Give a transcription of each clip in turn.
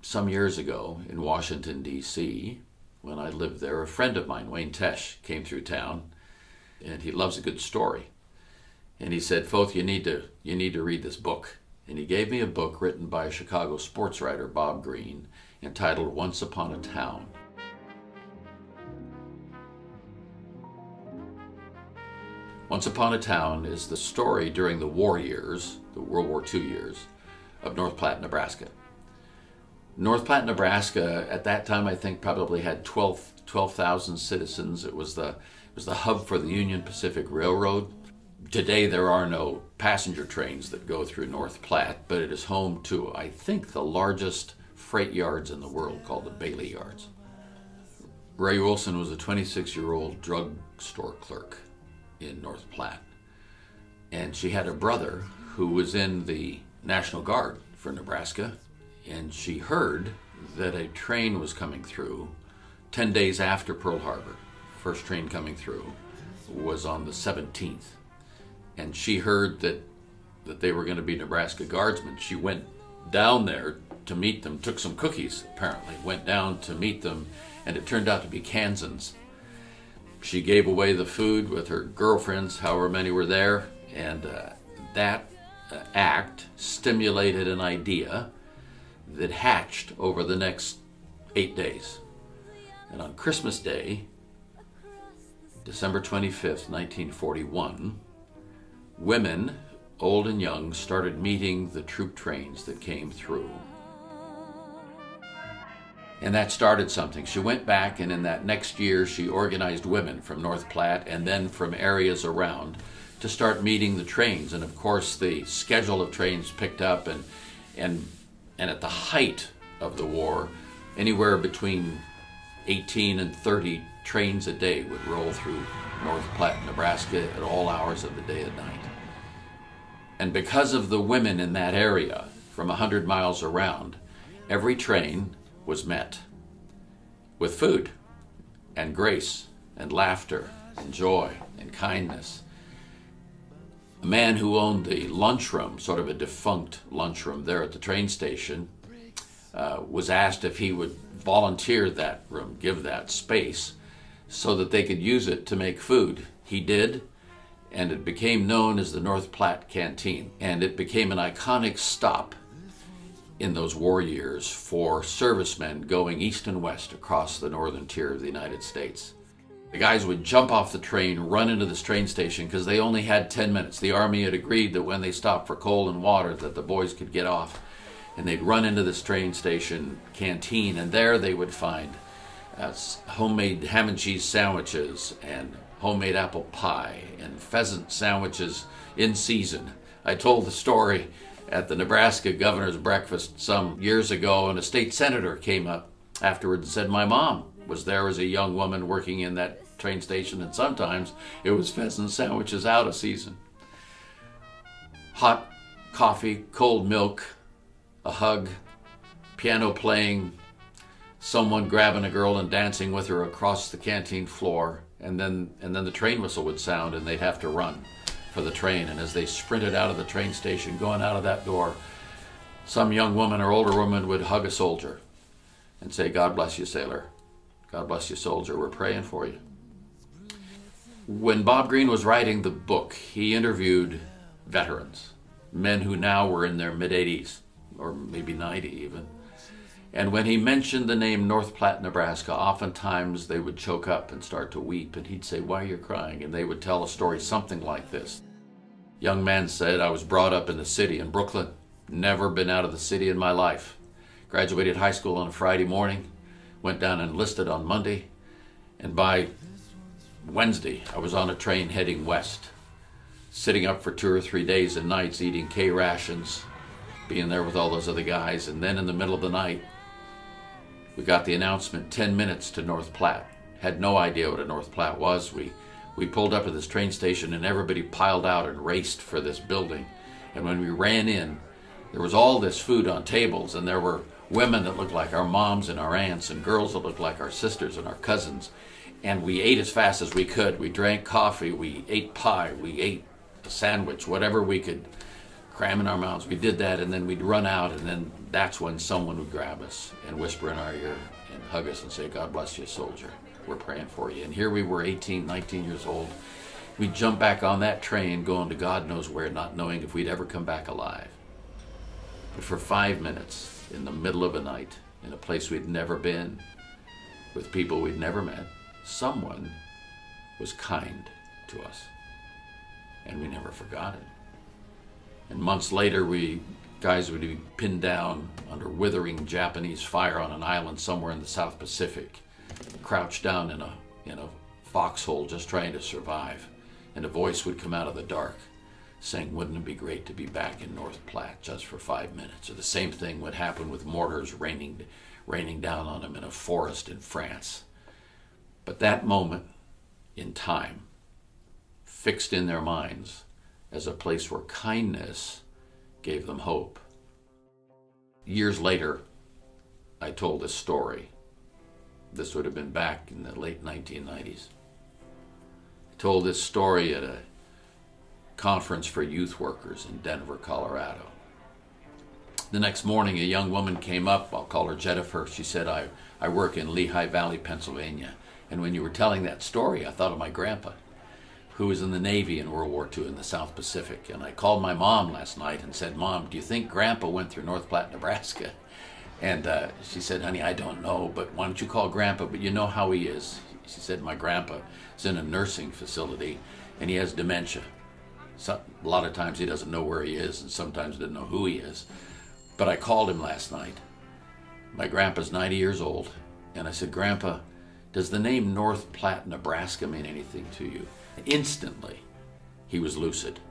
some years ago in Washington, D.C., when I lived there, a friend of mine, Wayne Tesh, came through town, and he loves a good story. And he said, Foth, you need to read this book. And he gave me a book written by a Chicago sports writer, Bob Greene, entitled Once Upon a Town. Once Upon a Town is the story during the war years, the World War II years, of North Platte, Nebraska. North Platte, Nebraska, at that time, I think probably had 12,000 citizens. It was the hub for the Union Pacific Railroad. Today, there are no passenger trains that go through North Platte, but it is home to, I think, the largest freight yards in the world, called the Bailey Yards. Ray Wilson was a 26-year-old drugstore clerk in North Platte, and she had a brother who was in the National Guard for Nebraska, and she heard that a train was coming through 10 days after Pearl Harbor. First train coming through was on the 17th, and she heard that they were going to be Nebraska Guardsmen. She went down there to meet them, took some cookies apparently, went down to meet them, and it turned out to be Kansans. She gave away the food with her girlfriends, however many were there, and that act stimulated an idea that hatched over the next 8 days. And on Christmas Day, December 25th, 1941, women, old and young, started meeting the troop trains that came through. And that started something. She went back, and in that next year, she organized women from North Platte and then from areas around to start meeting the trains. And of course, the schedule of trains picked up, and at the height of the war, anywhere between 18 and 30 trains a day would roll through North Platte, Nebraska at all hours of the day and night. And because of the women in that area, from 100 miles around, every train was met with food and grace and laughter and joy and kindness. A man who owned the lunchroom, sort of a defunct lunchroom there at the train station, was asked if he would volunteer that room, give that space, so that they could use it to make food. He did, and it became known as the North Platte Canteen, and it became an iconic stop in those war years for servicemen going east and west across the northern tier of the United States. The guys would jump off the train, run into this train station, because they only had 10 minutes. The Army had agreed that when they stopped for coal and water that the boys could get off, and they'd run into this train station canteen, and there they would find homemade ham and cheese sandwiches and homemade apple pie and pheasant sandwiches in season. I told the story at the Nebraska governor's breakfast some years ago, and a state senator came up afterwards and said, my mom was there as a young woman working in that train station, and sometimes it was pheasant sandwiches out of season. Hot coffee, cold milk, a hug, piano playing, someone grabbing a girl and dancing with her across the canteen floor, and then the train whistle would sound and they'd have to run for the train. And as they sprinted out of the train station, going out of that door, some young woman or older woman would hug a soldier and say, God bless you, sailor. God bless you, soldier. We're praying for you. When Bob Greene was writing the book, he interviewed veterans, men who now were in their mid-80s, or maybe 90 even. And when he mentioned the name North Platte, Nebraska, oftentimes they would choke up and start to weep, and he'd say, why are you crying? And they would tell a story something like this. Young man said, I was brought up in the city in Brooklyn, never been out of the city in my life. Graduated high school on a Friday morning, went down and enlisted on Monday, and by Wednesday I was on a train heading west, sitting up for 2 or 3 days and nights eating K rations, being there with all those other guys, and then in the middle of the night we got the announcement, 10 minutes to North Platte. Had no idea what a North Platte was. We pulled up at this train station and everybody piled out and raced for this building. And when we ran in, there was all this food on tables, and there were women that looked like our moms and our aunts, and girls that looked like our sisters and our cousins. And we ate as fast as we could. We drank coffee, we ate pie, we ate a sandwich, whatever we could cramming our mouths. We did that, and then we'd run out, and then that's when someone would grab us and whisper in our ear and hug us and say, "God bless you, soldier. We're praying for you." And here we were, 18, 19 years old. We'd jump back on that train, going to God knows where, not knowing if we'd ever come back alive. But for 5 minutes, in the middle of a night, in a place we'd never been, with people we'd never met, someone was kind to us. And we never forgot it. And months later, guys would be pinned down under withering Japanese fire on an island somewhere in the South Pacific, crouched down in a foxhole just trying to survive. And a voice would come out of the dark saying, "Wouldn't it be great to be back in North Platte just for 5 minutes?" Or the same thing would happen with mortars raining down on them in a forest in France. But that moment in time, fixed in their minds as a place where kindness gave them hope. Years later, I told this story. This would have been back in the late 1990s. I told this story at a conference for youth workers in Denver, Colorado. The next morning, a young woman came up. I'll call her Jennifer. She said, I work in Lehigh Valley, Pennsylvania. And when you were telling that story, I thought of my grandpa, who was in the Navy in World War II in the South Pacific. And I called my mom last night and said, "Mom, do you think Grandpa went through North Platte, Nebraska?" And she said, "Honey, I don't know, but why don't you call Grandpa? But you know how he is." She said, "My grandpa is in a nursing facility and he has dementia. So, a lot of times he doesn't know where he is and sometimes doesn't know who he is. But I called him last night. My grandpa's 90 years old. And I said, 'Grandpa, does the name North Platte, Nebraska mean anything to you?' Instantly, he was lucid.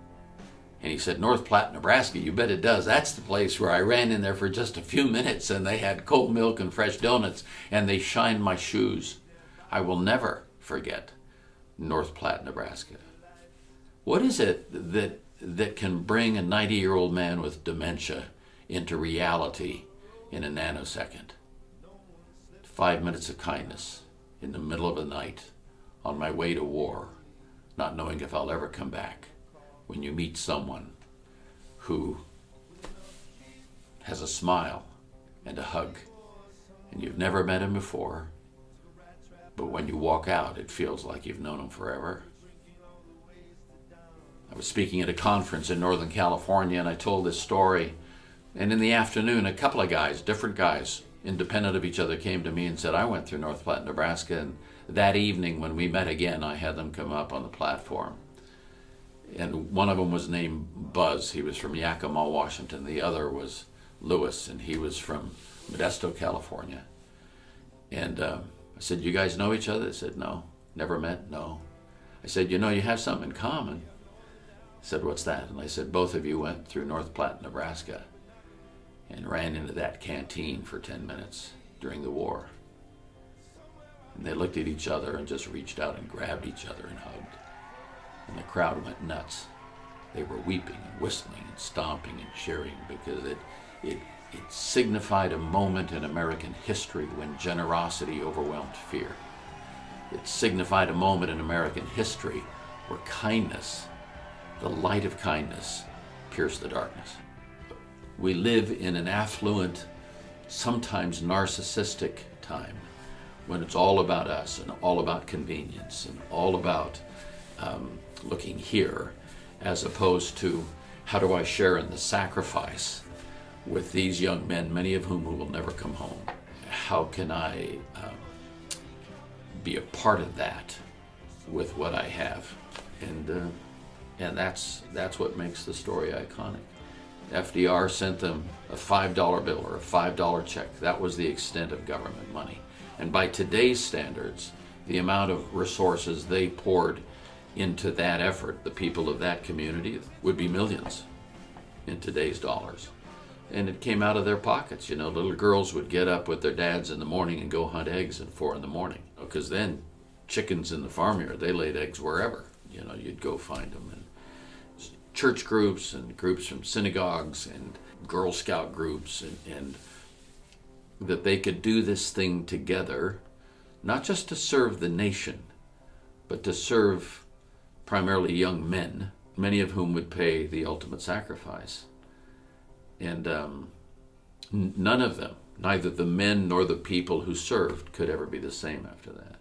And he said, 'North Platte, Nebraska, you bet it does. That's the place where I ran in there for just a few minutes and they had cold milk and fresh donuts and they shined my shoes.' I will never forget North Platte, Nebraska." What is it that can bring a 90-year-old man with dementia into reality in a nanosecond? 5 minutes of kindness in the middle of the night on my way to war, not knowing if I'll ever come back. When you meet someone who has a smile and a hug, and you've never met him before, but when you walk out, it feels like you've known him forever. I was speaking at a conference in Northern California, and I told this story. And in the afternoon, a couple of guys, different guys, independent of each other, came to me and said, "I went through North Platte, Nebraska." And that evening, when we met again, I had them come up on the platform. And one of them was named Buzz. He was from Yakima, Washington. The other was Lewis, and he was from Modesto, California. And I said, "You guys know each other?" They said, "No." "Never met?" "No." I said, "You know, you have something in common." I said, "What's that?" And I said, "Both of you went through North Platte, Nebraska and ran into that canteen for 10 minutes during the war." And they looked at each other and just reached out and grabbed each other and hugged. And the crowd went nuts. They were weeping and whistling and stomping and cheering because it signified a moment in American history when generosity overwhelmed fear. It signified a moment in American history where kindness, the light of kindness, pierced the darkness. We live in an affluent, sometimes narcissistic time when it's all about us and all about convenience and all about looking here, as opposed to how do I share in the sacrifice with these young men, many of whom will never come home. How can I be a part of that with what I have? And that's what makes the story iconic. FDR sent them a $5 bill or a $5 check. That was the extent of government money. And by today's standards, the amount of resources they poured into that effort, the people of that community, would be millions in today's dollars. And it came out of their pockets. You know, little girls would get up with their dads in the morning and go hunt eggs at 4 a.m. Because then chickens in the farmyard, they laid eggs wherever. You know, you'd go find them. And church groups and groups from synagogues and Girl Scout groups, and that they could do this thing together, not just to serve the nation, but to serve primarily young men, many of whom would pay the ultimate sacrifice And none of them, neither the men nor the people who served, could ever be the same after that.